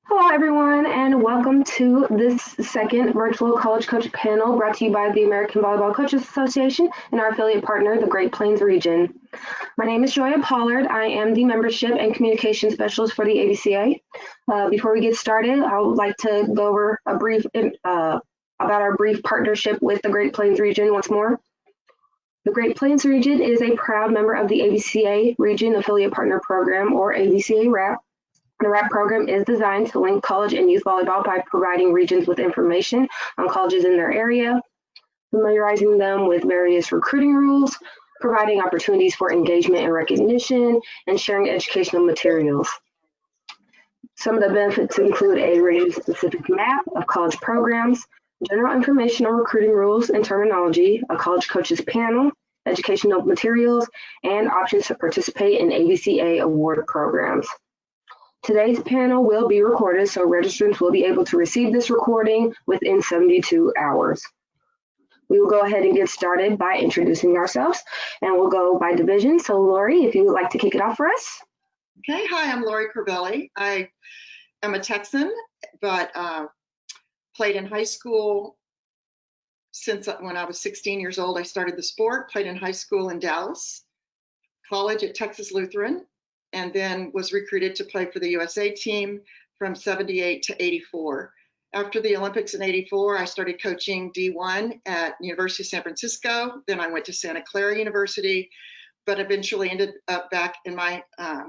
Hello, everyone, and welcome to this second virtual college coach panel brought to you by the American Volleyball Coaches Association and our affiliate partner, the Great Plains region. My name is Joya Pollard. I am the Membership and Communication Specialist for the AVCA. Before we get started, I would like to go over a brief about our brief partnership with the Great Plains region once more. The Great Plains region is a proud member of the AVCA Region Affiliate Partner Program, or AVCA RAP. The RAP program is designed to link college and youth volleyball by providing regions with information on colleges in their area, familiarizing them with various recruiting rules, providing opportunities for engagement and recognition, and sharing educational materials. Some of the benefits include a region-specific map of college programs, general information on recruiting rules and terminology, a college coaches panel, educational materials, and options to participate in AVCA award programs. Today's panel will be recorded, so registrants will be able to receive this recording within 72 hours. We will go ahead and get started by introducing ourselves, and we'll go by division. So Laurie, if you would like to kick it off for us. Okay, hi, I'm Laurie Corbelli. I am a Texan, but played in high school since when I was 16 years old. I started the sport, played in high school in Dallas, college at Texas Lutheran, and then was recruited to play for the USA team from 78 to 84. After the Olympics in 84, I started coaching D1 at University of San Francisco. Then I went to Santa Clara University, but eventually ended up back in my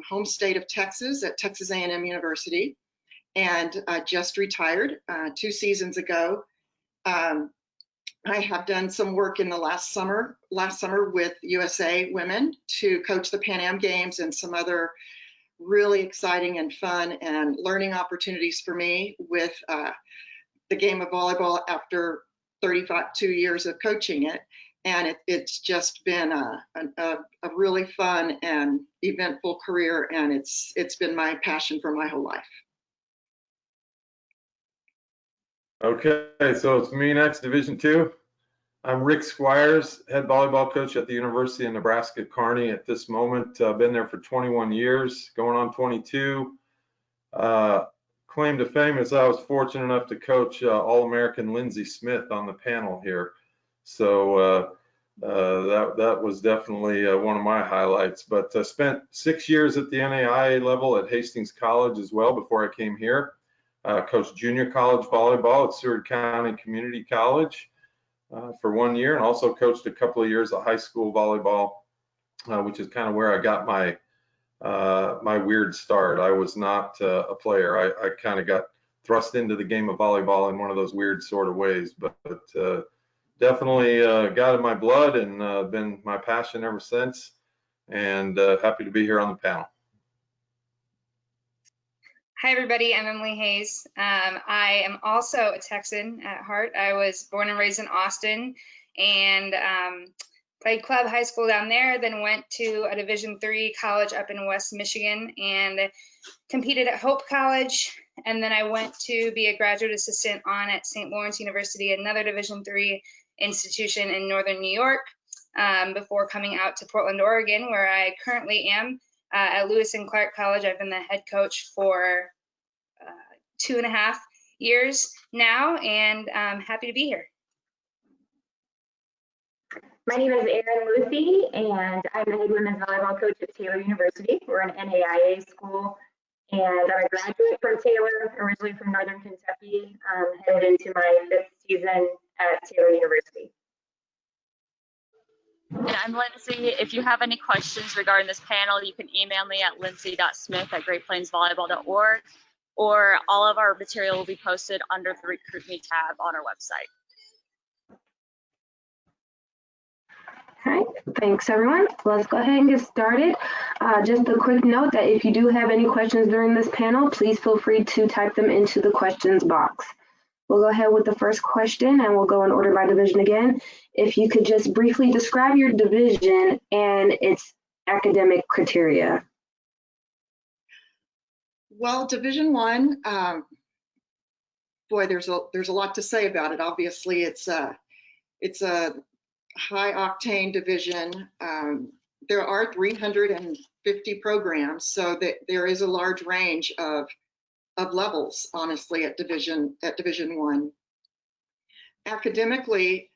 home state of Texas at Texas A&M University, and just retired 2 seasons ago. I have done some work in the last summer with USA Women to coach the Pan Am Games and some other really exciting and fun and learning opportunities for me with the game of volleyball after 32 years of coaching it. And it's just been a really fun and eventful career, and it's been my passion for my whole life. Okay, so it's me next, Division II. I'm Rick Squiers, head volleyball coach at the University of Nebraska, Kearney at this moment. I've been there for 21 years, going on 22. Claim to fame is I was fortunate enough to coach All-American Lindsey Smith on the panel here. So that was definitely one of my highlights. But I spent 6 years at the NAIA level at Hastings College as well before I came here. Coached junior college volleyball at Seward County Community College for 1 year, and also coached a couple of years of high school volleyball, which is kind of where I got my my weird start. I was not a player. I kind of got thrust into the game of volleyball in one of those weird sort of ways, but definitely got in my blood and been my passion ever since, and happy to be here on the panel. Hi, everybody. I'm Emily Hayes. I am also a Texan at heart. I was born and raised in Austin and played club high school down there, then went to a Division III college up in West Michigan and competed at Hope College. And then I went to be a graduate assistant at St. Lawrence University, another Division III institution in Northern New York, before coming out to Portland, Oregon, where I currently am. At Lewis and Clark College, I've been the head coach for 2.5 years now, and I'm happy to be here. My name is Erin, Luthy, and I'm the head women's volleyball coach at Taylor University. We're an NAIA school, and I'm a graduate from Taylor, originally from Northern Kentucky, headed into my 5th season at Taylor University. And I'm Lindsay. If you have any questions regarding this panel, you can email me at lindsay.smith@greatplainsvolleyball.org, or all of our material will be posted under the Recruit Me tab on our website. All right, thanks everyone. Let's go ahead and get started. Just a quick note that if you do have any questions during this panel, please feel free to type them into the questions box. We'll go ahead with the first question, and we'll go in order by division again. If you could just briefly describe your division and its academic criteria. Well, Division I, boy, there's a lot to say about it. Obviously, it's a high octane division. There are 350 programs, so that there is a large range of levels, honestly, at Division I. Academically,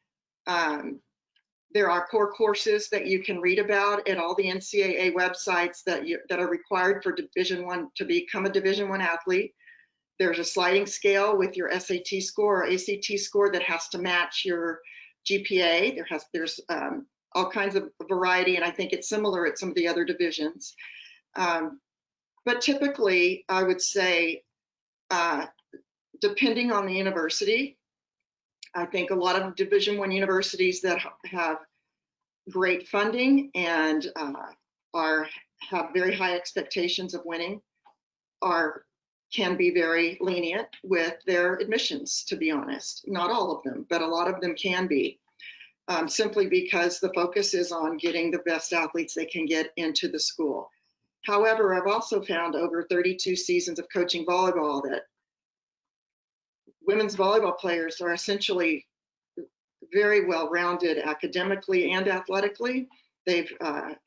there are core courses that you can read about at all the NCAA websites that are required for Division I to become a Division I athlete. There's a sliding scale with your SAT score or ACT score that has to match your GPA. There's all kinds of variety, and I think it's similar at some of the other divisions. But typically, I would say, depending on the university, I think a lot of Division I universities that have great funding and have very high expectations of winning can be very lenient with their admissions, to be honest. Not all of them, but a lot of them can be, simply because the focus is on getting the best athletes they can get into the school. However, I've also found over 32 seasons of coaching volleyball that women's volleyball players are essentially very well-rounded academically and athletically. I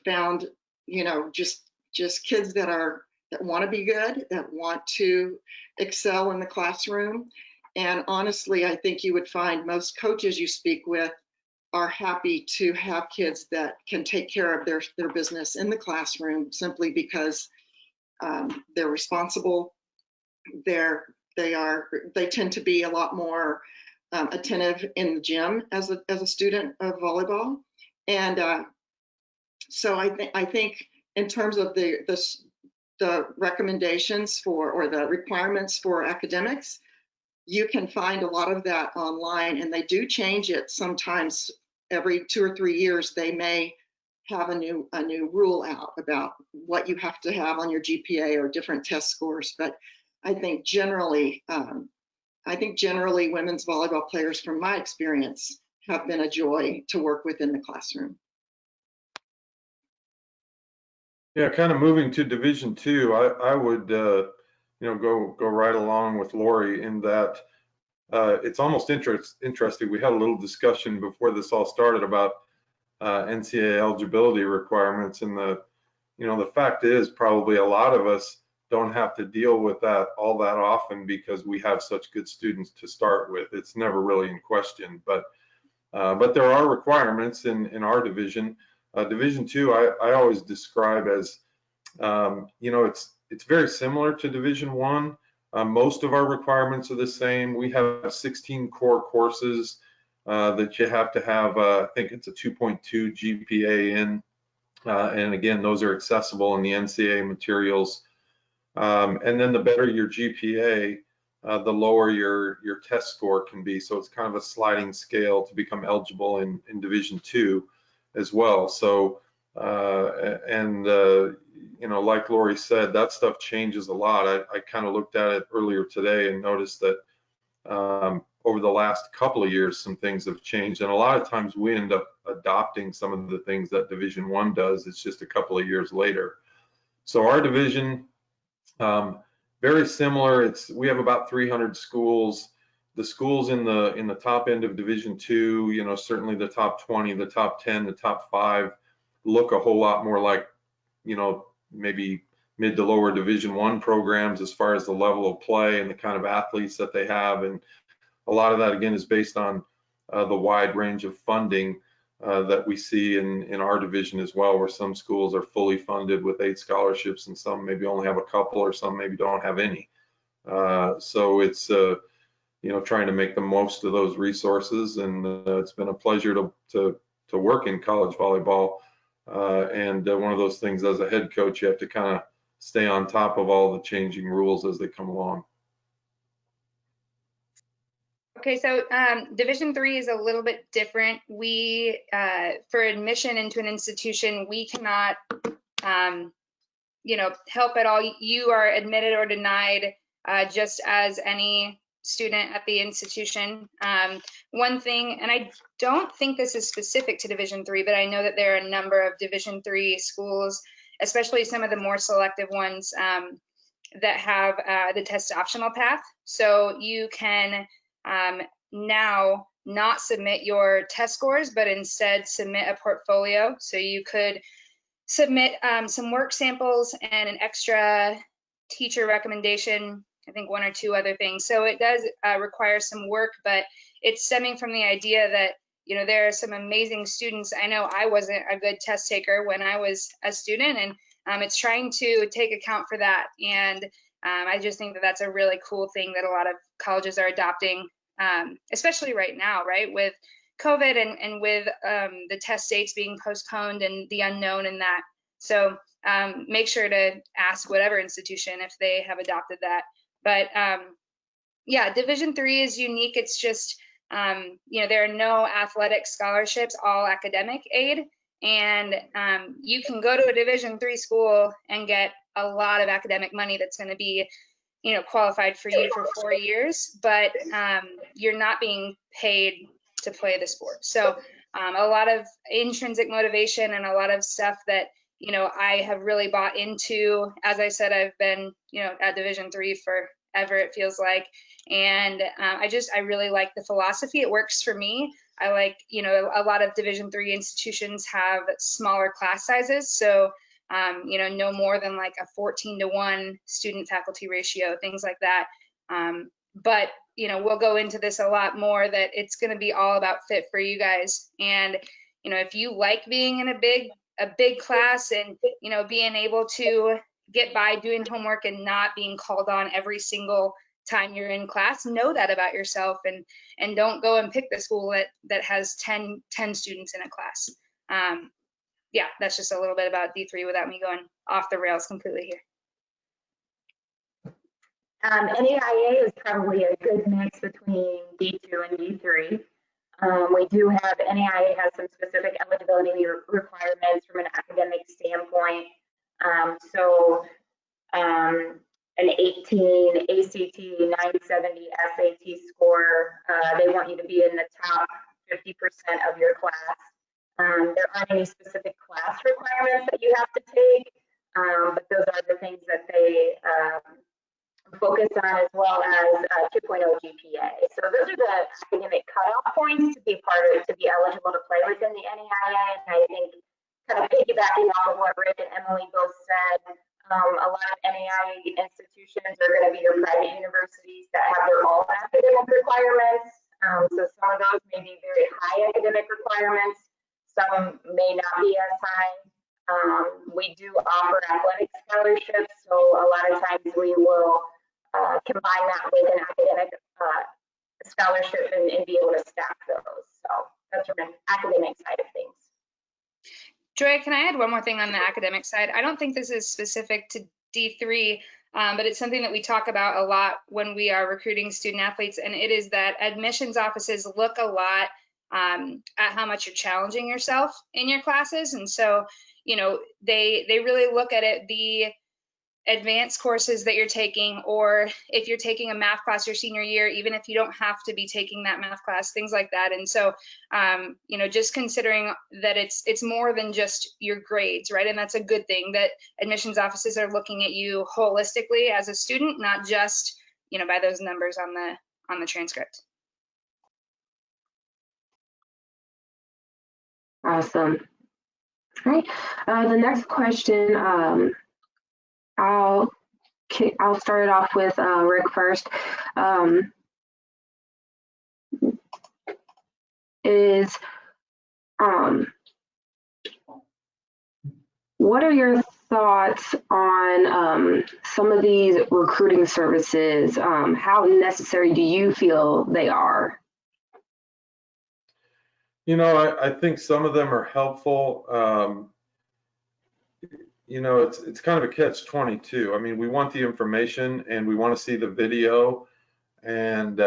found, just kids that want to be good, that want to excel in the classroom. And honestly, I think you would find most coaches you speak with are happy to have kids that can take care of their business in the classroom, simply because they're responsible. They tend to be a lot more attentive in the gym as a student of volleyball. And so I think in terms of the recommendations or the requirements for academics, you can find a lot of that online, and they do change it sometimes. Every 2 or 3 years, they may have a new rule out about what you have to have on your GPA or different test scores. But I think generally, women's volleyball players, from my experience, have been a joy to work with in the classroom. Yeah, kind of moving to Division II, I would go right along with Laurie in that it's almost interesting. We had a little discussion before this all started about NCAA eligibility requirements, and the fact is probably a lot of us don't have to deal with that all that often because we have such good students to start with. It's never really in question, but there are requirements in our division. Division II, I always describe as, it's very similar to Division I. Most of our requirements are the same. We have 16 core courses that you have to have, I think it's a 2.2 GPA in, and again, those are accessible in the NCAA materials. And then the better your GPA, the lower your test score can be. So it's kind of a sliding scale to become eligible in Division II as well. So, like Laurie said, that stuff changes a lot. I kind of looked at it earlier today and noticed that over the last couple of years, some things have changed. And a lot of times we end up adopting some of the things that Division I does. It's just a couple of years later. So our division, very similar. We have about 300 schools. The schools in the top end of Division II, certainly the top 20, the top 10, the top 5 look a whole lot more like, maybe mid to lower Division I programs as far as the level of play and the kind of athletes that they have. And a lot of that, again, is based on the wide range of funding that we see in our division as well, where some schools are fully funded with 8 scholarships and some maybe only have a couple, or some maybe don't have any. So it's, trying to make the most of those resources. And it's been a pleasure to work in college volleyball. And one of those things, as a head coach, you have to kind of stay on top of all the changing rules as they come along. Okay, so Division III is a little bit different. We, for admission into an institution, we cannot, help at all. You are admitted or denied just as any student at the institution. One thing, and I don't think this is specific to Division III, but I know that there are a number of Division III schools, especially some of the more selective ones, that have the test optional path. So you can now not submit your test scores, but instead submit a portfolio. So you could submit some work samples and an extra teacher recommendation, I think 1 or 2 other things. So it does require some work, but it's stemming from the idea that, you know, there are some amazing students. I know I wasn't a good test taker when I was a student, and it's trying to take account for that. And I just think that that's a really cool thing that a lot of colleges are adopting, especially right now, right, with COVID and with the test dates being postponed and the unknown in that. So make sure to ask whatever institution if they have adopted that. But yeah, Division III is unique. It's just, you know, there are no athletic scholarships, all academic aid. And you can go to a Division III school and get a lot of academic money that's going to be, you know, qualified for you for 4 years, but you're not being paid to play the sport. So a lot of intrinsic motivation and a lot of stuff that, you know, I have really bought into. As I said, I've been, you know, at Division III forever, it feels like. And I really like the philosophy. It works for me. I like, you know, a lot of Division III institutions have smaller class sizes. So, you know, no more than like a 14-to-1 student faculty ratio, things like that. But, you know, we'll go into this a lot more, that it's going to be all about fit for you guys. And, you know, if you like being in a big class and, you know, being able to get by doing homework and not being called on every single time you're in class, know that about yourself, and don't go and pick the school that has 10 students in a class. Yeah, that's just a little bit about D3 without me going off the rails completely here. NAIA is probably a good mix between D2 and D3. We do have, NAIA has some specific eligibility requirements from an academic standpoint. So an 18 ACT, 970 SAT score, they want you to be in the top 50% of your class. There aren't any specific class requirements that you have to take, but those are the things that they focus on, as well as 2.0 GPA. So those are the academic cutoff points to be eligible to play within the NAIA. And I think, kind of piggybacking off of what Rick and Emily both said, a lot of NAIA institutions are going to be your private universities that have their own academic requirements. So some of those may be very high academic requirements. Some may not be as high. We do offer athletic scholarships, so a lot of times we will combine that with an academic scholarship and be able to stack those. So that's from an academic side of things. Joy, can I add one more thing on the academic side? I don't think this is specific to D3, but it's something that we talk about a lot when we are recruiting student athletes, and it is that admissions offices look a lot at how much you're challenging yourself in your classes. And so, you know, they really look at it, the advanced courses that you're taking, or if you're taking a math class your senior year, even if you don't have to be taking that math class, things like that. And so, you know, just considering that it's more than just your grades, right? And that's a good thing, that admissions offices are looking at you holistically as a student, not just, you know, by those numbers on the transcript. Awesome. All right. The next question, I'll start it off with Rick first. What are your thoughts on some of these recruiting services? How necessary do you feel they are? You know, I think some of them are helpful. You know, it's kind of a catch-22. I mean, we want the information and we want to see the video. And,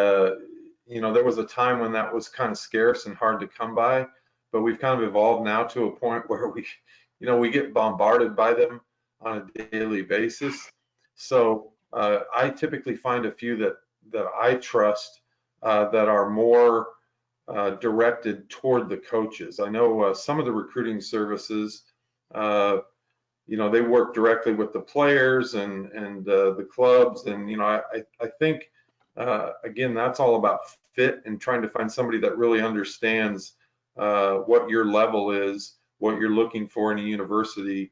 you know, there was a time when that was kind of scarce and hard to come by, but we've kind of evolved now to a point where we get bombarded by them on a daily basis. So I typically find a few that I trust that are more directed toward the coaches. I know some of the recruiting services, you know, they work directly with the players and the clubs. And, you know, I think, again, that's all about fit and trying to find somebody that really understands what your level is, what you're looking for in a university.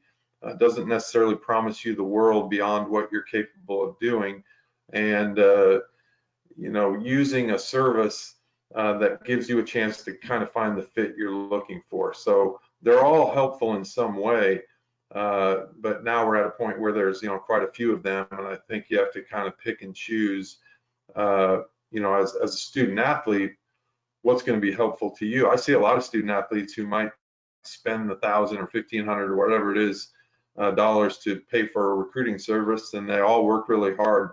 doesn't necessarily promise you the world beyond what you're capable of doing. And, using a service that gives you a chance to kind of find the fit you're looking for. So they're all helpful in some way, but now we're at a point where there's, quite a few of them, and I think you have to kind of pick and choose, as a student athlete, what's going to be helpful to you. I see a lot of student athletes who might spend $1,000 or $1,500 or whatever it is dollars to pay for a recruiting service, and they all work really hard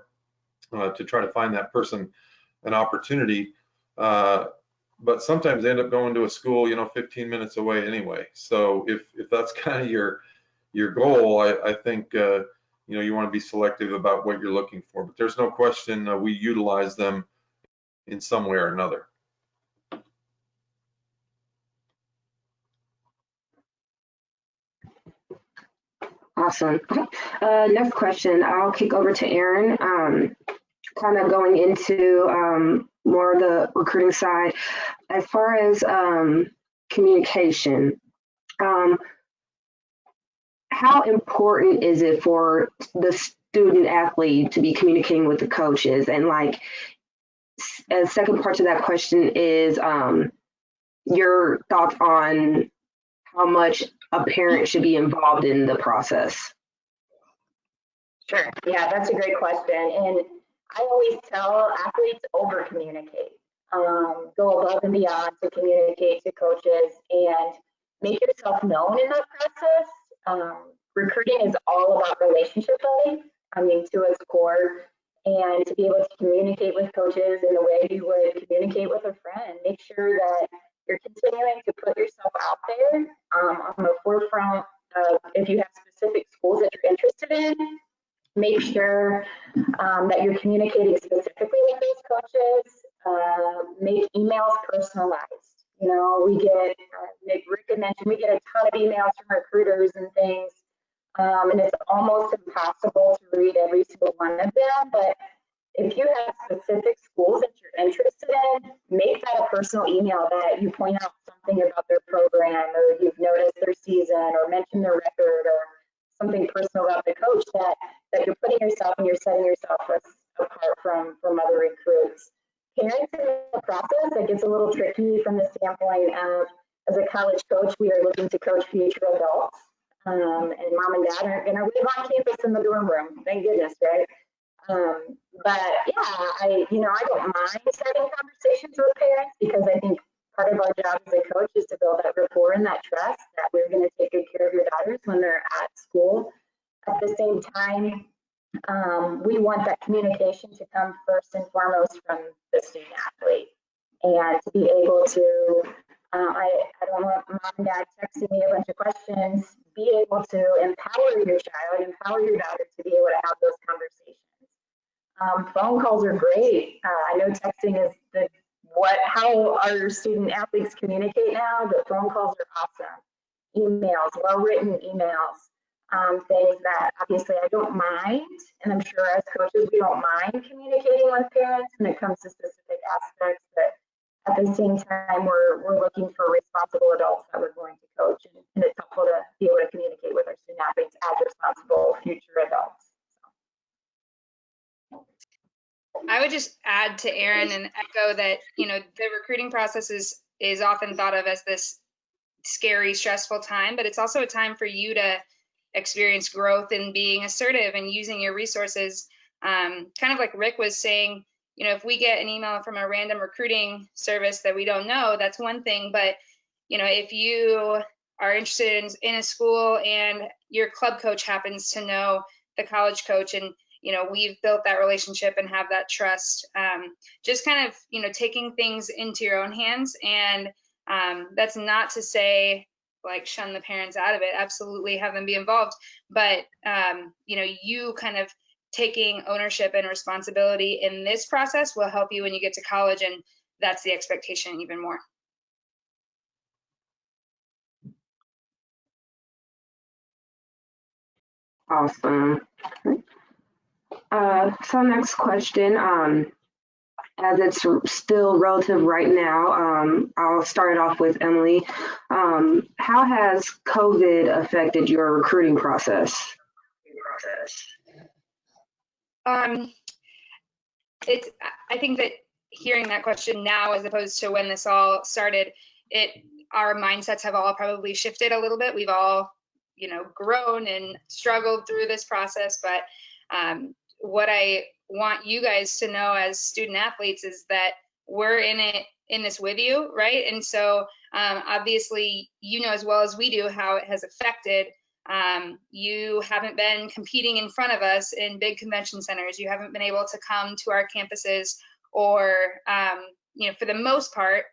to try to find that person an opportunity. But sometimes they end up going to a school, 15 minutes away anyway. So if that's kind of your goal, I think you want to be selective about what you're looking for. But there's no question we utilize them in some way or another. Awesome. Next question, I'll kick over to Erin. Kind of going into more of the recruiting side. As far as communication, how important is it for the student athlete to be communicating with the coaches? And like, a second part to that question is your thoughts on how much a parent should be involved in the process. Sure. Yeah, that's a great question. And I always tell athletes over communicate. Go above and beyond to communicate to coaches and make yourself known in that process. Recruiting is all about relationship building, to its core, and to be able to communicate with coaches in the way you would communicate with a friend. Make sure that you're continuing to put yourself out there on the forefront of, if you have specific schools that you're interested in, make sure that you're communicating specifically with those coaches. Make emails personalized. We get, like Rick had mentioned, we get a ton of emails from recruiters and things, and it's almost impossible to read every single one of them. But if you have specific schools that you're interested in, make that a personal email that you point out something about their program, or you've noticed their season, or mention their record, or something personal about the coach that you're putting yourself and you're setting yourself apart from other recruits. Parents in the process, it gets a little tricky from the standpoint of, as a college coach, we are looking to coach future adults. And mom and dad aren't going to live on campus in the dorm room. Thank goodness, right? But yeah, I don't mind having conversations with parents, because I think part of our job as a coach is to build that rapport and that trust that we're going to take good care of your daughters when they're at school. At the same time, we want that communication to come first and foremost from the student athlete, and to be able to, I don't want mom and dad texting me a bunch of questions, be able to empower your child, empower your daughter to be able to have those conversations. Phone calls are great. I know texting is how our student athletes communicate now, but phone calls are awesome. Emails, well-written emails, things that obviously I don't mind, and I'm sure as coaches we don't mind communicating with parents when it comes to specific aspects, but at the same time we're looking for responsible adults that we're going to coach, and it's helpful to be able to communicate with our student athletes as responsible future adults. I would just add to Erin and echo that, the recruiting process is often thought of as this scary, stressful time, but it's also a time for you to experience growth and being assertive and using your resources. Kind of like Rick was saying, if we get an email from a random recruiting service that we don't know, that's one thing. But, if you are interested in a school and your club coach happens to know the college coach, and we've built that relationship and have that trust, just kind of, taking things into your own hands. And that's not to say like shun the parents out of it, absolutely have them be involved. But, you kind of taking ownership and responsibility in this process will help you when you get to college. And that's the expectation even more. Awesome. So next question, as it's still relative right now, I'll start it off with Emily. How has COVID affected your recruiting process? I think that hearing that question now, as opposed to when this all started, our mindsets have all probably shifted a little bit. We've all, grown and struggled through this process. But what I want you guys to know as student athletes is that we're in this with you, right? And so obviously, as well as we do how it has affected. You haven't been competing in front of us in big convention centers. You haven't been able to come to our campuses, or, for the most part,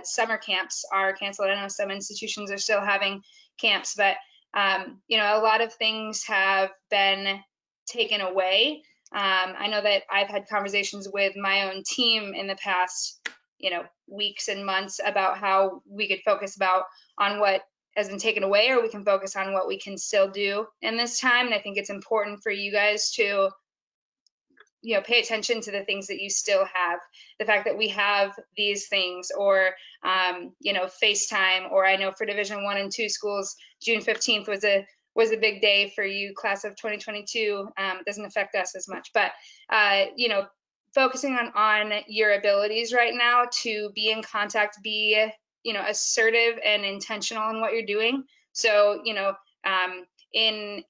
summer camps are canceled. I know some institutions are still having camps, but, a lot of things have been taken away. I know that I've had conversations with my own team in the past, weeks and months about how we could focus on what has been taken away, or we can focus on what we can still do in this time. And I think it's important for you guys to, pay attention to the things that you still have. The fact that we have these things, or, FaceTime, or I know for Division I and II schools, June 15th was a big day for you, class of 2022. It doesn't affect us as much, but, focusing on your abilities right now to be in contact, be assertive and intentional in what you're doing. So, in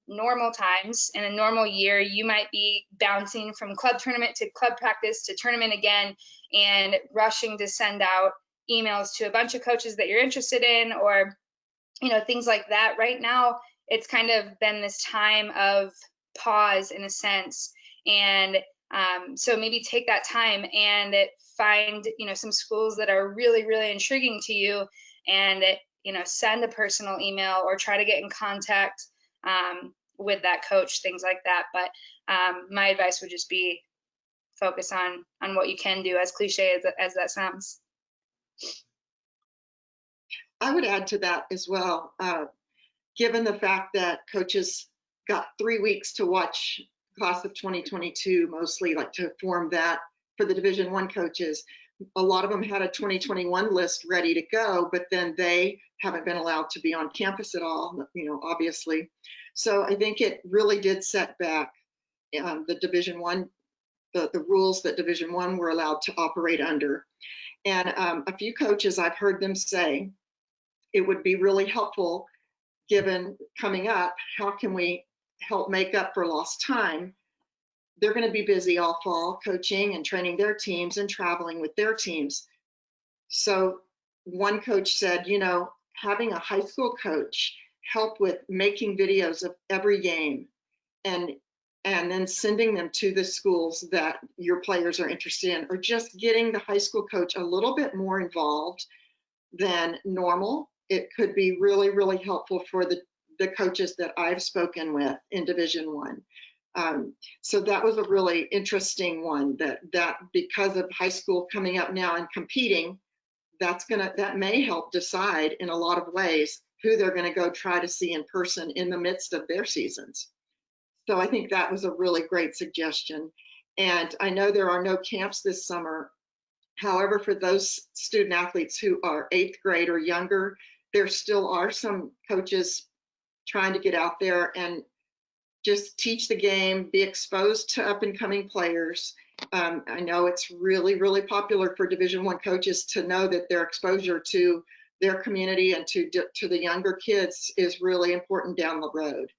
normal times, in a normal year, you might be bouncing from club tournament to club practice to tournament again, and rushing to send out emails to a bunch of coaches that you're interested in, or, things like that. Right now, it's kind of been this time of pause in a sense. And so maybe take that time and find, some schools that are really, really intriguing to you, and, send a personal email or try to get in contact with that coach, things like that. But my advice would just be focus on what you can do, as cliche as that sounds. I would add to that as well, given the fact that coaches got 3 weeks to watch class of 2022, mostly like to form that for the Division I coaches. A lot of them had a 2021 list ready to go, but then they haven't been allowed to be on campus at all, obviously. So I think it really did set back the Division I, the rules that Division I were allowed to operate under. And a few coaches, I've heard them say, it would be really helpful, given coming up, how can we help make up for lost time? They're going to be busy all fall coaching and training their teams and traveling with their teams. So one coach said, having a high school coach help with making videos of every game and then sending them to the schools that your players are interested in, or just getting the high school coach a little bit more involved than normal. It could be really, really helpful for the coaches that I've spoken with in Division I. So that was a really interesting one, that because of high school coming up now and competing, that may help decide in a lot of ways who they're going to go try to see in person in the midst of their seasons. So I think that was a really great suggestion. And I know there are no camps this summer. However, for those student athletes who are 8th grade or younger, there still are some coaches trying to get out there and just teach the game, be exposed to up and coming players. I know it's really, really popular for Division I coaches to know that their exposure to their community and to the younger kids is really important down the road.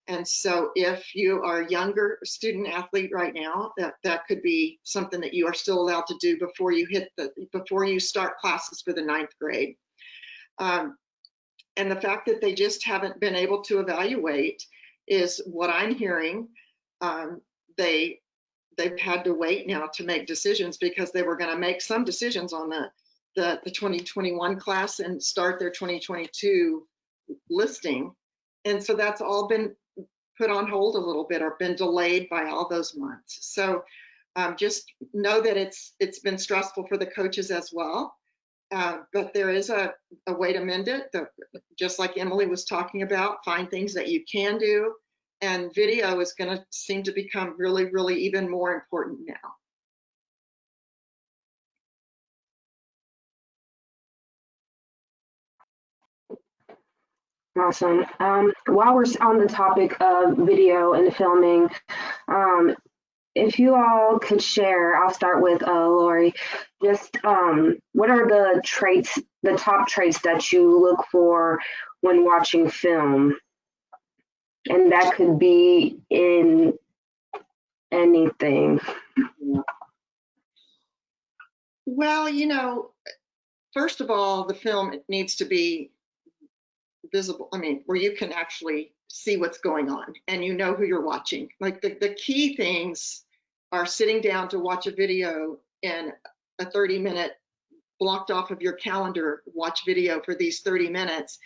And so if you are a younger student athlete right now, that could be something that you are still allowed to do before you start classes for the 9th grade. And the fact that they just haven't been able to evaluate is what I'm hearing. They've had to wait now to make decisions, because they were going to make some decisions on the 2021 class and start their 2022 listing. And so that's all been put on hold a little bit, or been delayed by all those months. So just know that it's been stressful for the coaches as well. But there is a way to mend it. Just like Emily was talking about, find things that you can do. And video is going to seem to become really, really even more important now. Awesome. While we're on the topic of video and filming, if you all could share, I'll start with Laurie, just what are the traits, the top traits that you look for when watching film? And that could be in anything. Well, you know, first of all, the film needs to be visible. I mean, where you can actually see what's going on and you know who you're watching. Like the key things are sitting down to watch a video in a 30-minute blocked off of your calendar, watch video for these 30 minutes.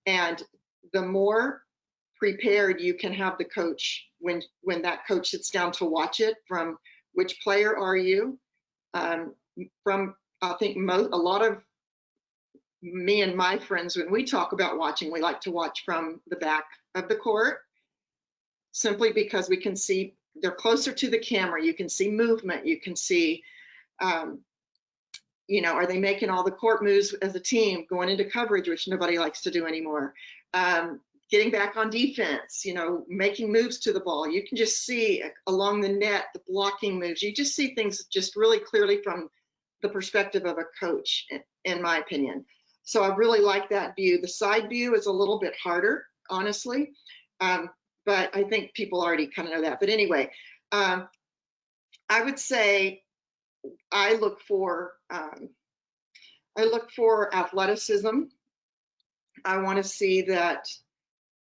And the more prepared you can have the coach when that coach sits down to watch it, from which player are you, from I think a lot of me and my friends, when we talk about watching, we like to watch from the back of the court, simply because we can see, they're closer to the camera, you can see movement, you can see, you know, are they making all the court moves as a team, going into coverage, which nobody likes to do anymore, getting back on defense, you know, making moves to the ball. You can just see along the net, the blocking moves. You just see things just really clearly from the perspective of a coach, in my opinion. So I really like that view. The side view is a little bit harder, honestly, but I think people already kind of know that. But anyway, I would say I look for athleticism. I want to see that.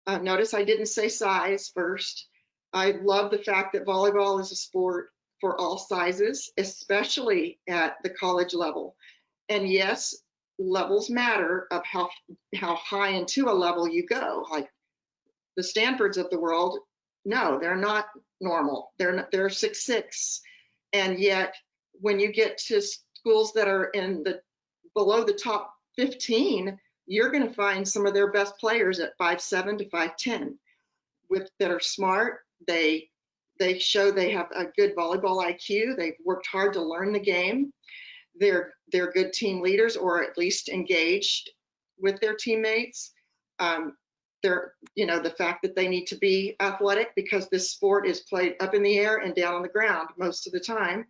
Notice I didn't say size first. I love the fact that volleyball is a sport for all sizes, especially at the college level. And yes, levels matter of how high into a level you go. Like the Stanfords of the world, no, they're not normal. They're 6'6", and yet when you get to schools that are in the below the top 15, you're going to find some of their best players at 5'7" to 5'10", that are smart. They show they have a good volleyball IQ. They've worked hard to learn the game. They're good team leaders, or at least engaged with their teammates. They're, you know, the fact that they need to be athletic, because this sport is played up in the air and down on the ground most of the time.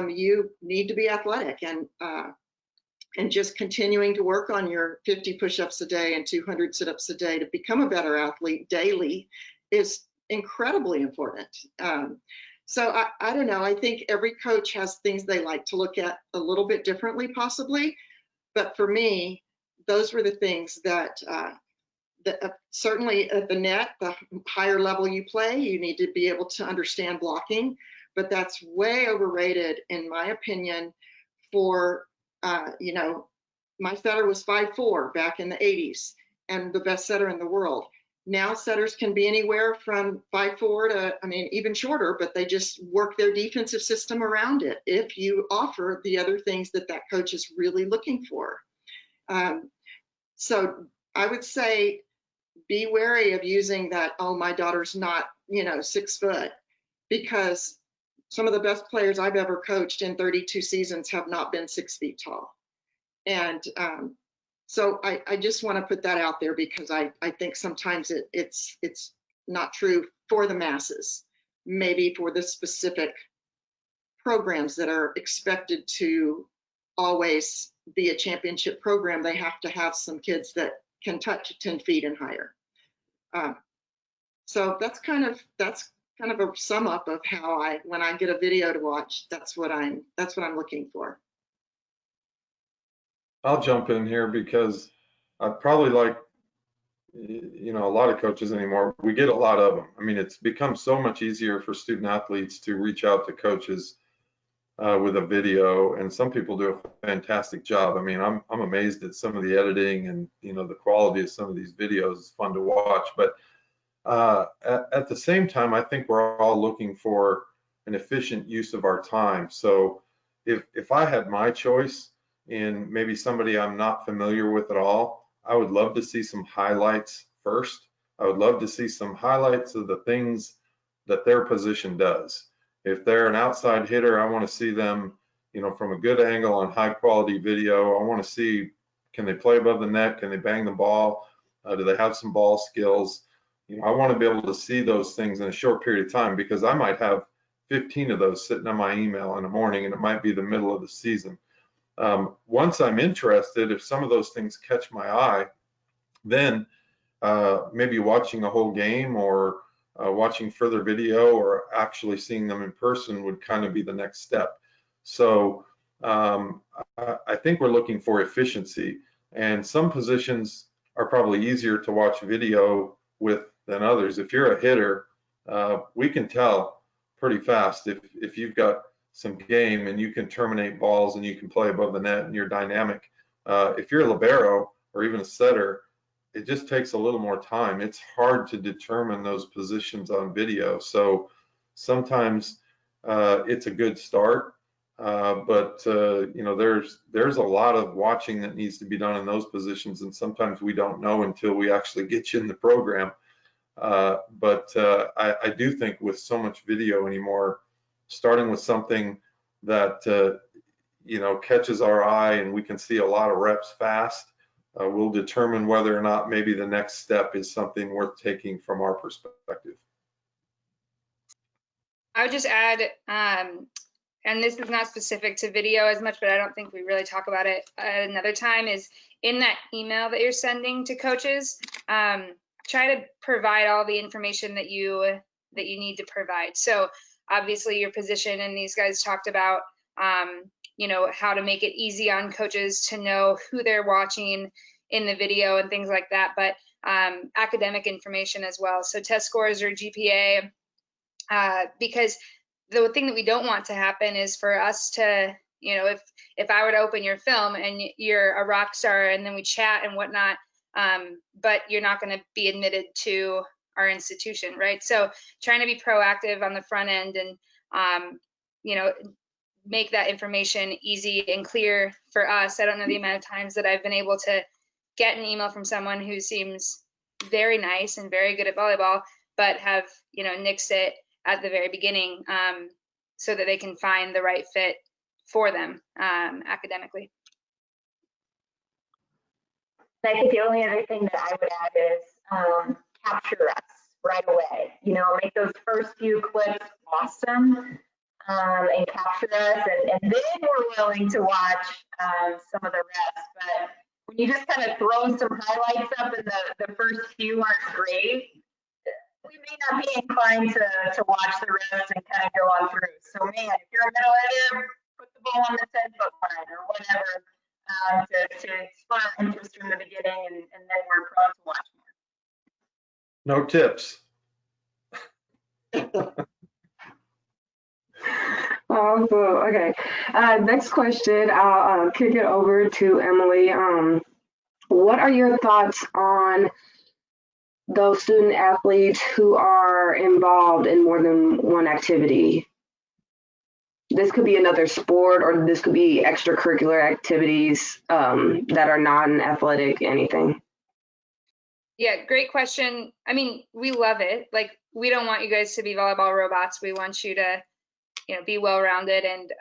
You need to be athletic, and just continuing to work on your 50 push-ups a day and 200 sit-ups a day to become a better athlete daily is incredibly important. So I don't know, I think every coach has things they like to look at a little bit differently possibly, but for me, those were the things that, certainly at the net, the higher level you play, you need to be able to understand blocking, but that's way overrated in my opinion for, you know, my setter was 5'4" back in the 80s and the best setter in the world. Now setters can be anywhere from 5'4" to, I mean, even shorter, but they just work their defensive system around it if you offer the other things that that coach is really looking for. So I would say be wary of using that, oh, my daughter's not, you know, 6 foot, because some of the best players I've ever coached in 32 seasons have not been 6 feet tall. And so I just want to put that out there, because I think sometimes it's not true for the masses, maybe for the specific programs that are expected to always be a championship program. They have to have some kids that can touch 10 feet and higher. So that's kind of a sum up of how when I get a video to watch, that's what I'm looking for. I'll jump in here because I probably like, you know, a lot of coaches anymore. We get a lot of them. I mean, it's become so much easier for student athletes to reach out to coaches with a video, and some people do a fantastic job. I mean, I'm amazed at some of the editing and, you know, the quality of some of these videos. It's fun to watch, but at the same time, I think we're all looking for an efficient use of our time. So if I had my choice in maybe somebody I'm not familiar with at all, I would love to see some highlights first. I would love to see some highlights of the things that their position does. If they're an outside hitter, I want to see them, you know, from a good angle on high quality video. I want to see, can they play above the net? Can they bang the ball? Do they have some ball skills? You know, I want to be able to see those things in a short period of time, because I might have 15 of those sitting on my email in the morning, and it might be the middle of the season. Once I'm interested, if some of those things catch my eye, then maybe watching a whole game or watching further video or actually seeing them in person would kind of be the next step. So I think we're looking for efficiency, and some positions are probably easier to watch video with than others. If you're a hitter, we can tell pretty fast if you've got some game and you can terminate balls and you can play above the net and you're dynamic. If you're a libero or even a setter, it just takes a little more time. It's hard to determine those positions on video. So sometimes it's a good start, but you know, there's a lot of watching that needs to be done in those positions, and sometimes we don't know until we actually get you in the program. But I do think with so much video anymore, starting with something that you know, catches our eye and we can see a lot of reps fast, will determine whether or not maybe the next step is something worth taking from our perspective. I would just add, and this is not specific to video as much, but I don't think we really talk about it at another time, is in that email that you're sending to coaches, try to provide all the information that you need to provide. So obviously your position, and these guys talked about, you know, how to make it easy on coaches to know who they're watching in the video and things like that, but academic information as well. So test scores or GPA, because the thing that we don't want to happen is for us to, you know, if I were to open your film and you're a rock star and then we chat and whatnot, but you're not going to be admitted to our institution, right? So trying to be proactive on the front end and, you know, make that information easy and clear for us. I don't know the amount of times that I've been able to get an email from someone who seems very nice and very good at volleyball, but have, you know, nixed it at the very beginning, so that they can find the right fit for them academically. I think the only other thing that I would add is capture us right away. You know, make those first few clips awesome, and capture us, and then we're willing to watch some of the rest. But when you just kind of throw some highlights up and the first few aren't great, we may not be inclined to watch the rest and kind of go on through. So man, if you're a middle hitter, put the ball on the 10-foot line or whatever, to spur interest from the beginning, and then we're prone to watch more. No tips. Okay. Next question, I'll kick it over to Emily. What are your thoughts on those student athletes who are involved in more than one activity? This could be another sport, or this could be extracurricular activities that are non-athletic, anything. Yeah, great question. I mean, we love it. Like, we don't want you guys to be volleyball robots. We want you to, you know, be well-rounded, and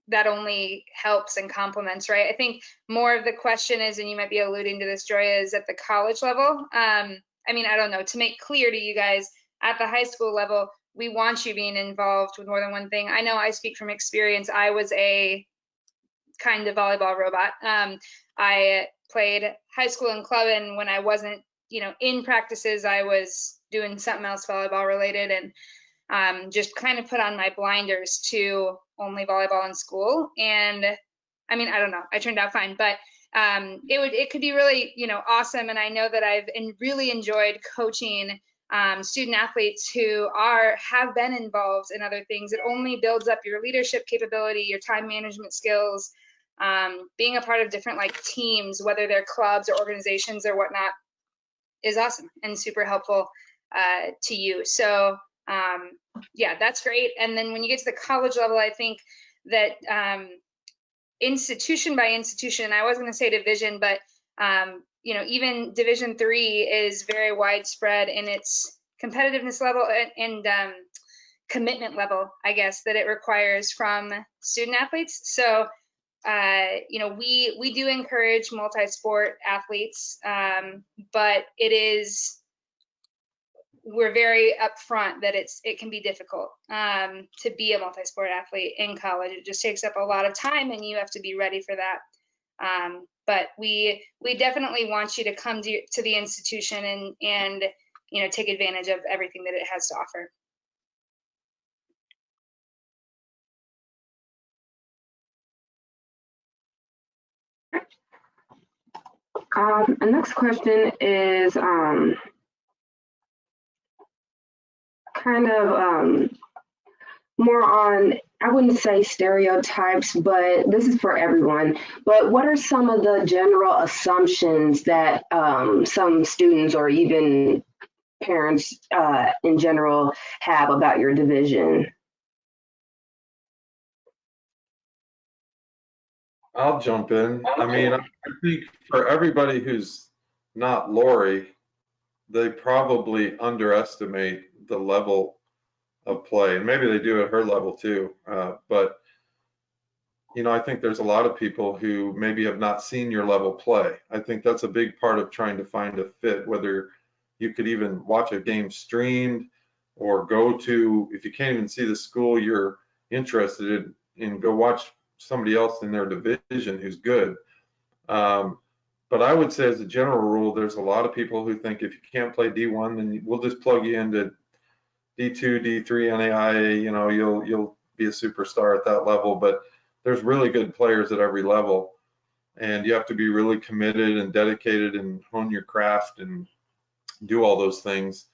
that only helps and complements, right? I think more of the question is, and you might be alluding to this, Joya, is at the college level. I mean, I don't know, to make clear to you guys, at the high school level, we want you being involved with more than one thing. I know I speak from experience. I was a kind of volleyball robot. I played high school and club, and when I wasn't, you know, in practices, I was doing something else volleyball related, and just kind of put on my blinders to only volleyball in school. And I mean, I don't know, I turned out fine, but it could be really, you know, awesome. And I know that I've really enjoyed coaching student athletes who have been involved in other things. It only builds up your leadership capability, your time management skills, being a part of different like teams, whether they're clubs or organizations or whatnot, is awesome and super helpful to you. So yeah, that's great. And then when you get to the college level, I think that institution by institution, I was going to say division, but you know, even Division III is very widespread in its competitiveness level and commitment level, I guess, that it requires from student athletes. So you know, we do encourage multi-sport athletes, but we're very upfront that it can be difficult to be a multi-sport athlete in college. It just takes up a lot of time, and you have to be ready for that. But we definitely want you to come to the institution and you know, take advantage of everything that it has to offer. The next question is kind of more on, I wouldn't say stereotypes, but this is for everyone. But what are some of the general assumptions that some students or even parents in general have about your division? I'll jump in. I mean, I think for everybody who's not Laurie, they probably underestimate the level of play, and maybe they do at her level too. But you know, I think there's a lot of people who maybe have not seen your level play. I think that's a big part of trying to find a fit, whether you could even watch a game streamed or go to, if you can't even see the school you're interested in, go watch somebody else in their division who's good. But I would say as a general rule, there's a lot of people who think if you can't play D1, then we'll just plug you into D2, D3, NAIA, you know, you'll be a superstar at that level. But there's really good players at every level, and you have to be really committed and dedicated and hone your craft and do all those things.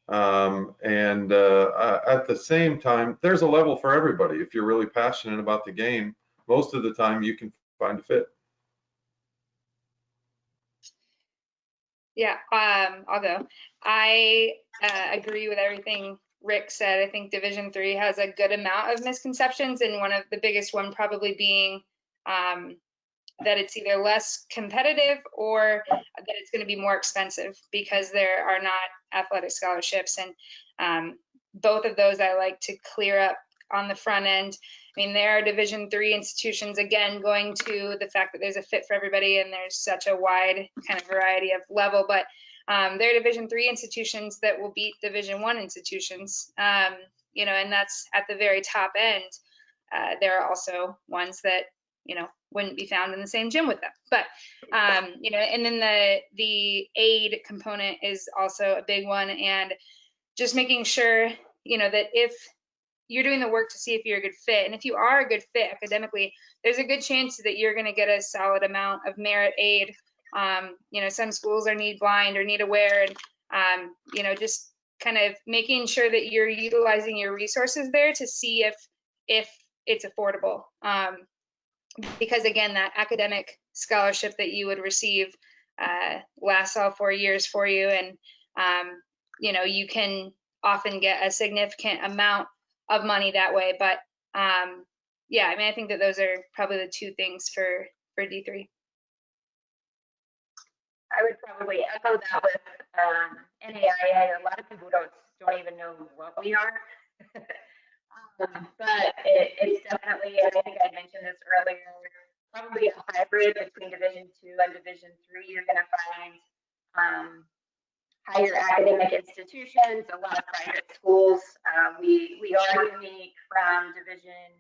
At the same time, there's a level for everybody. If you're really passionate about the game, most of the time you can find a fit. Yeah, I'll go. I agree with everything Rick said. I think Division III has a good amount of misconceptions, and one of the biggest one probably being that it's either less competitive or that it's going to be more expensive because there are not athletic scholarships. And both of those I like to clear up on the front end. I mean, there are Division III institutions, again, going to the fact that there's a fit for everybody and there's such a wide kind of variety of level, but there are Division III institutions that will beat Division I institutions, you know, and that's at the very top end. There are also ones that, you know, wouldn't be found in the same gym with them. But, you know, and then the aid component is also a big one, and just making sure, you know, that if you're doing the work to see if you're a good fit, and if you are a good fit academically, there's a good chance that you're going to get a solid amount of merit aid. You know, some schools are need blind or need aware, and you know, just kind of making sure that you're utilizing your resources there to see if it's affordable. Because again, that academic scholarship that you would receive lasts all 4 years for you, and you know, you can often get a significant amount of money that way. But yeah, I mean, I think that those are probably the two things for D3. I would probably echo that with NAIA. A lot of people don't even know what we are. But it's definitely, and I think I mentioned this earlier, probably a hybrid between Division II and Division III. You're going to find higher academic institutions, a lot of private schools. We are unique from Division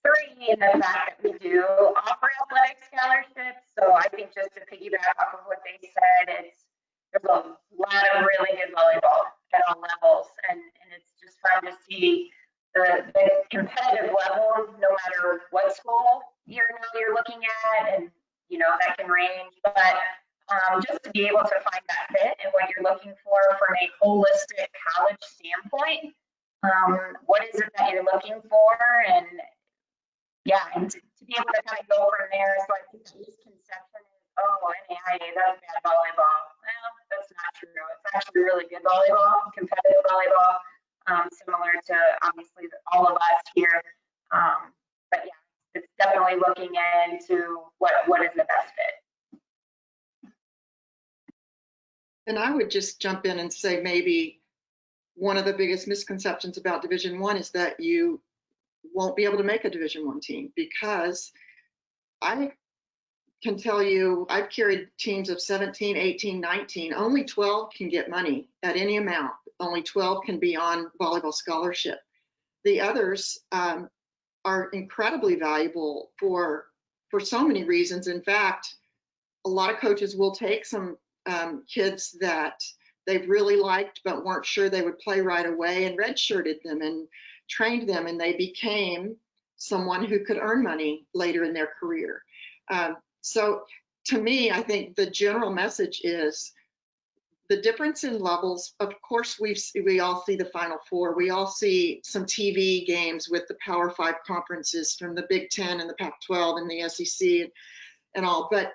III in the fact that we do offer athletic scholarships. So I think just to piggyback off of what they said, there's a lot of really good volleyball at all levels, and it's just fun to see the competitive level, no matter what school you're looking at, and you know that can range. But just to be able to find that fit and what you're looking for from a holistic college standpoint, what is it that you're looking for, and yeah, and to be able to kind of go from there. So I think the misconception is, oh, NAIA, that's bad volleyball. Well, that's not true. It's actually really good volleyball, competitive volleyball. Similar to obviously all of us here, but yeah, it's definitely looking into what is the best fit. And I would just jump in and say maybe one of the biggest misconceptions about Division I is that you won't be able to make a Division I team, because I can tell you, I've carried teams of 17, 18, 19. Only 12 can get money at any amount. Only 12 can be on volleyball scholarship. The others are incredibly valuable for so many reasons. In fact, a lot of coaches will take some kids that they've really liked but weren't sure they would play right away and redshirted them and trained them, and they became someone who could earn money later in their career. So to me, I think the general message is the difference in levels. Of course, we all see the Final Four. We all see some TV games with the Power 5 conferences from the Big Ten and the Pac-12 and the SEC and all, but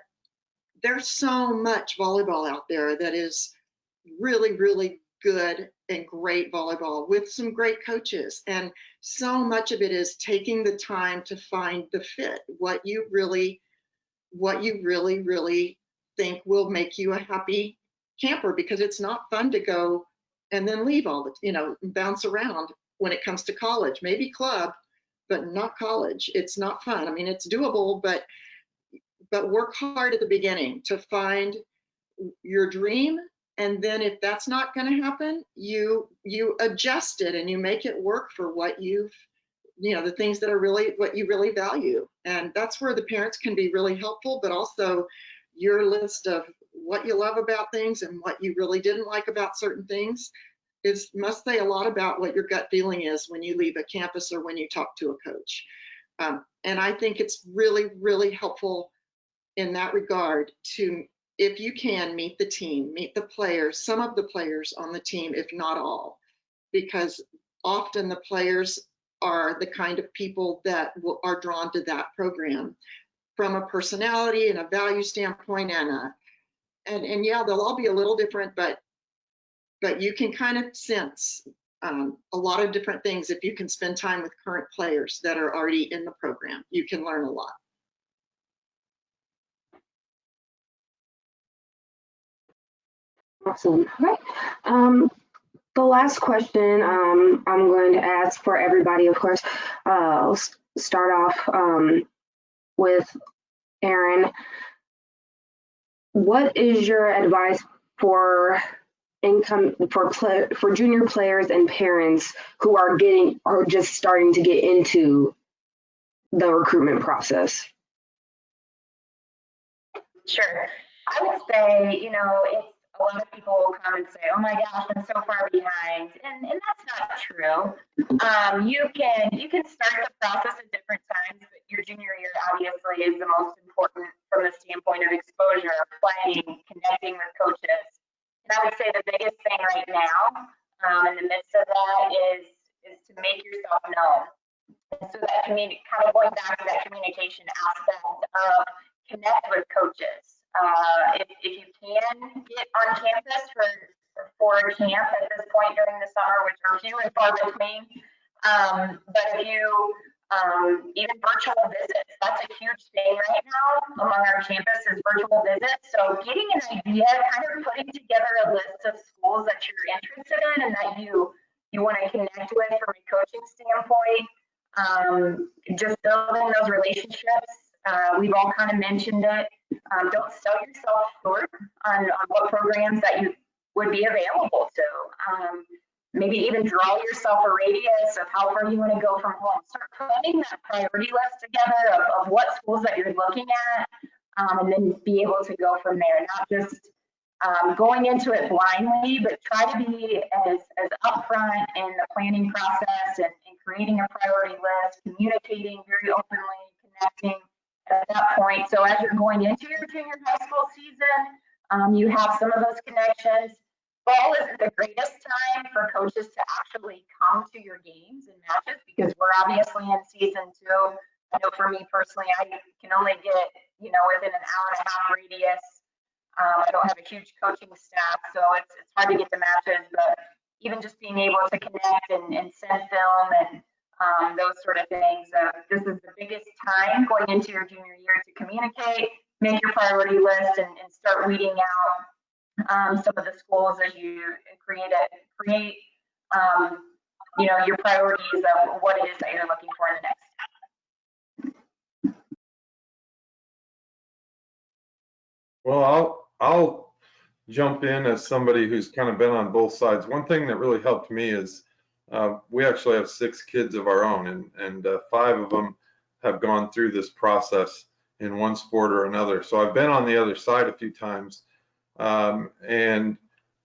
there's so much volleyball out there that is really, really good and great volleyball with some great coaches. And so much of it is taking the time to find the fit, what you really, really think will make you a happy camper, because it's not fun to go and then leave all the, bounce around when it comes to college. Maybe club, but not college. It's not fun. I mean, it's doable, but work hard at the beginning to find your dream. And then if that's not going to happen, you adjust it and you make it work for what the things that are really what you really value. And that's where the parents can be really helpful, but also your list of what you love about things and what you really didn't like about certain things must say a lot about what your gut feeling is when you leave a campus or when you talk to a coach. And I think it's really, really helpful in that regard to, if you can, meet the team, meet the players, some of the players on the team, if not all, because often the players are the kind of people that are drawn to that program from a personality and a value standpoint, and yeah, they'll all be a little different, but you can kind of sense a lot of different things. If you can spend time with current players that are already in the program, you can learn a lot. Awesome. All right. The last question I'm going to ask for everybody, of course, I'll start off with Erin. What is your advice for junior players and parents who are just starting to get into the recruitment process? Sure. I would say, it's a lot of people will come and say, oh my gosh, I'm so far behind. And that's not true. You can start the process at different times, but your junior year obviously is the most important from the standpoint of exposure, playing, connecting with coaches. And I would say the biggest thing right now, in the midst of that, is to make yourself known. And so that kind of going back to that communication aspect of connect with coaches. If you can get on campus for a camp at this point during the summer, which are few and far between, but if you even virtual visits, that's a huge thing right now among our campus is virtual visits. So getting an idea, kind of putting together a list of schools that you're interested in and that you want to connect with from a coaching standpoint, just building those relationships. We've all kind of mentioned it. Don't sell yourself short on what programs that you would be available to. Maybe even draw yourself a radius of how far you want to go from home. Start putting that priority list together of what schools that you're looking at, and then be able to go from there. Not just going into it blindly, but try to be as upfront in the planning process and creating a priority list, communicating very openly, connecting at that point. So as you're going into your junior high school season, you have some of those connections. Fall isn't the greatest time for coaches to actually come to your games and matches because we're obviously in season 2. I know for me personally, I can only get, within an hour and a half radius. I don't have a huge coaching staff, so it's hard to get the matches, but even just being able to connect and send film and those sort of things. This is the biggest time going into your junior year to communicate, make your priority list, and start weeding out some of the schools as you create your priorities of what it is that you're looking for in the next Well, I'll jump in as somebody who's kind of been on both sides. One thing that really helped me is we actually have 6 kids of our own, and 5 of them have gone through this process in one sport or another. So I've been on the other side a few times. And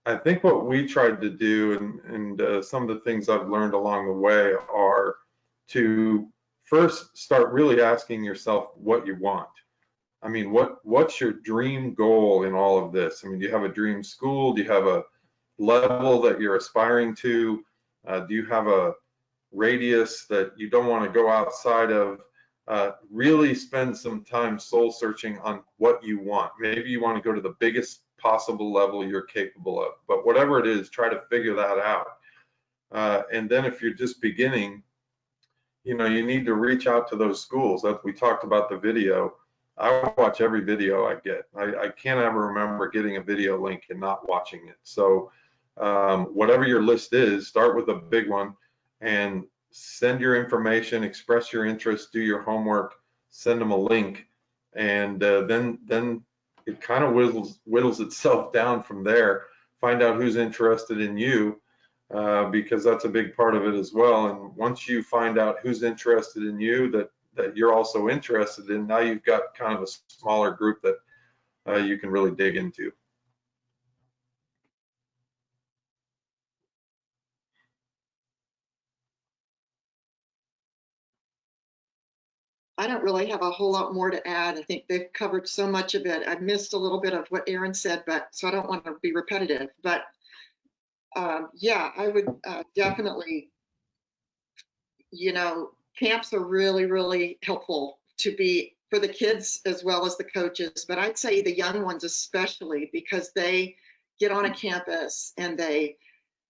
I think what we tried to do, and some of the things I've learned along the way, are to first start really asking yourself what you want. I mean, what's your dream goal in all of this? I mean, do you have a dream school? Do you have a level that you're aspiring to? Do you have a radius that you don't want to go outside of? Really spend some time soul searching on what you want. Maybe you want to go to the biggest possible level you're capable of, but whatever it is, try to figure that out. And then if you're just beginning, you know, you need to reach out to those schools. That we talked about the video. I watch every video I get. I can't ever remember getting a video link and not watching it. So whatever your list is, start with a big one and send your information, express your interest, do your homework, send them a link, and then it kind of whittles itself down from there. Find out who's interested in you, because that's a big part of it as well. And once you find out who's interested in you, that you're also interested in, now you've got kind of a smaller group that you can really dig into. I don't really have a whole lot more to add. I think they've covered so much of it. I missed a little bit of what Erin said, but so I don't want to be repetitive. But yeah, I would definitely, you know, camps are really, really helpful to be for the kids as well as the coaches. But I'd say the young ones especially, because they get on a campus and the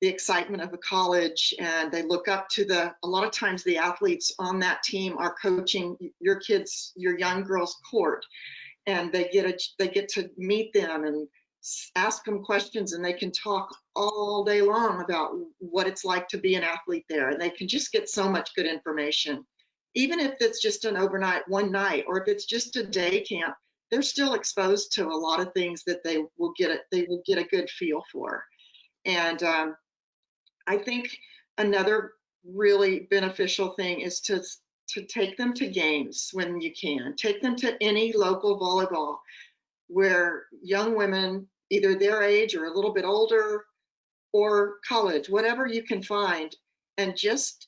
excitement of the college, and they look up to a lot of times the athletes on that team are coaching your kids, your young girls' court, and they get to meet them and ask them questions, and they can talk all day long about what it's like to be an athlete there, and they can just get so much good information. Even if it's just an overnight, one night, or if it's just a day camp, they're still exposed to a lot of things that they will get a good feel for. And I think another really beneficial thing is to take them to games when you can. Take them to any local volleyball where young women, either their age or a little bit older, or college, whatever you can find, and just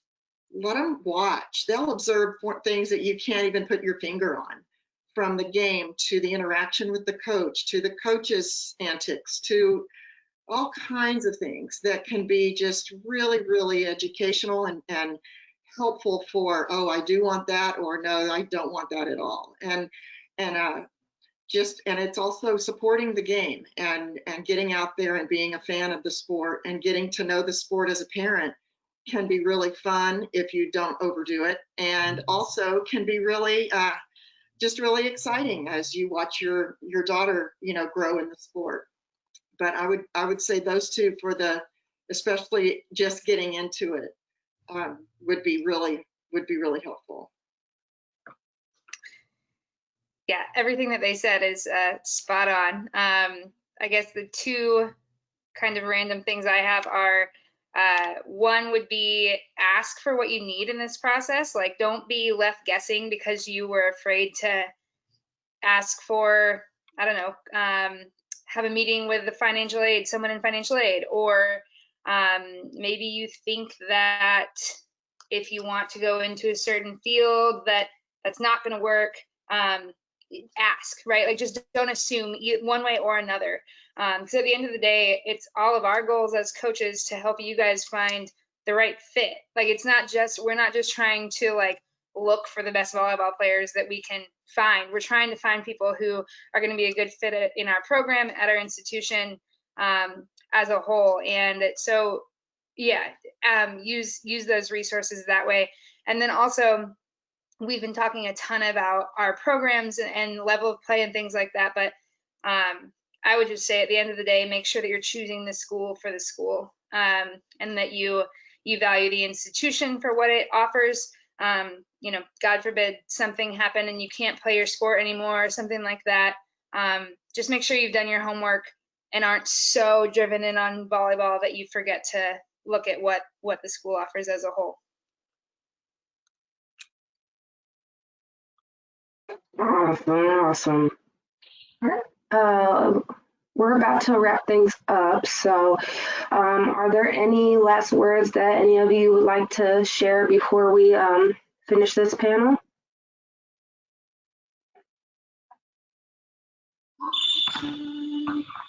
let them watch. They'll observe things that you can't even put your finger on, from the game to the interaction with the coach, to the coach's antics, to all kinds of things that can be just really, really educational and helpful for, oh, I do want that, or no, I don't want that at all. And it's also supporting the game and getting out there and being a fan of the sport and getting to know the sport as a parent can be really fun if you don't overdo it, and also can be really just really exciting as you watch your daughter, you know, grow in the sport. But I would say those two, for especially just getting into it, would be really helpful. Yeah, everything that they said is spot on. I guess the two kind of random things I have are, one would be ask for what you need in this process. Like, don't be left guessing because you were afraid to ask for, I don't know, have a meeting with someone in financial aid, or maybe you think that if you want to go into a certain field that's not going to work. Ask, right? Like, just don't assume one way or another. So at the end of the day, it's all of our goals as coaches to help you guys find the right fit. Like, we're not just trying to like look for the best volleyball players that we can find. We're trying to find people who are going to be a good fit in our program, at our institution, as a whole. And so, yeah, use those resources that way. And then also, we've been talking a ton about our programs and level of play and things like that, but I would just say at the end of the day, make sure that you're choosing the school for the school, and that you value the institution for what it offers. You know, God forbid something happened and you can't play your sport anymore or something like that. just make sure you've done your homework and aren't so driven in on volleyball that you forget to look at what the school offers as a whole. Awesome. We're about to wrap things up. So are there any last words that any of you would like to share before we finish this panel?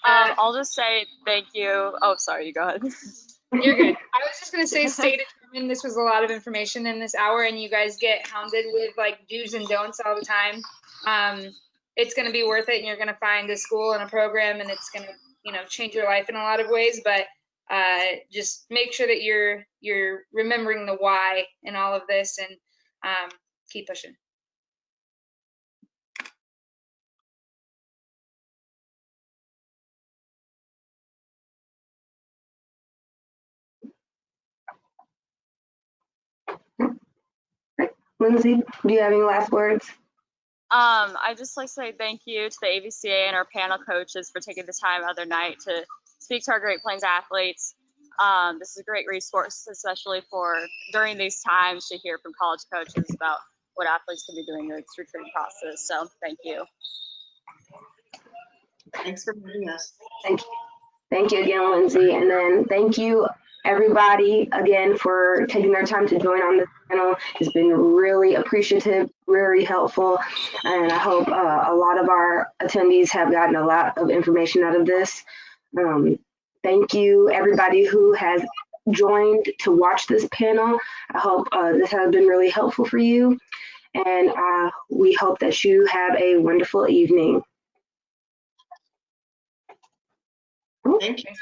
I'll just say thank you. Oh, sorry, you go ahead. You're good. I was just going to say stay determined. This was a lot of information in this hour, and you guys get hounded with like do's and don'ts all the time. It's going to be worth it, and you're going to find a school and a program, and it's going to, you know, change your life in a lot of ways. But just make sure that you're remembering the why in all of this, and keep pushing. Lindsay, do you have any last words? I just like to say thank you to the AVCA and our panel coaches for taking the time out of their night to speak to our Great Plains athletes. This is a great resource, especially for during these times, to hear from college coaches about what athletes can be doing in this recruiting process. So thank you. Thanks for having us. Thank you. Thank you again, Lindsay. And then thank you, everybody, again, for taking their time to join on this panel. It's been really appreciative, very helpful, and I hope a lot of our attendees have gotten a lot of information out of this. Thank you, everybody who has joined to watch this panel. I hope this has been really helpful for you, and we hope that you have a wonderful evening. Thank you.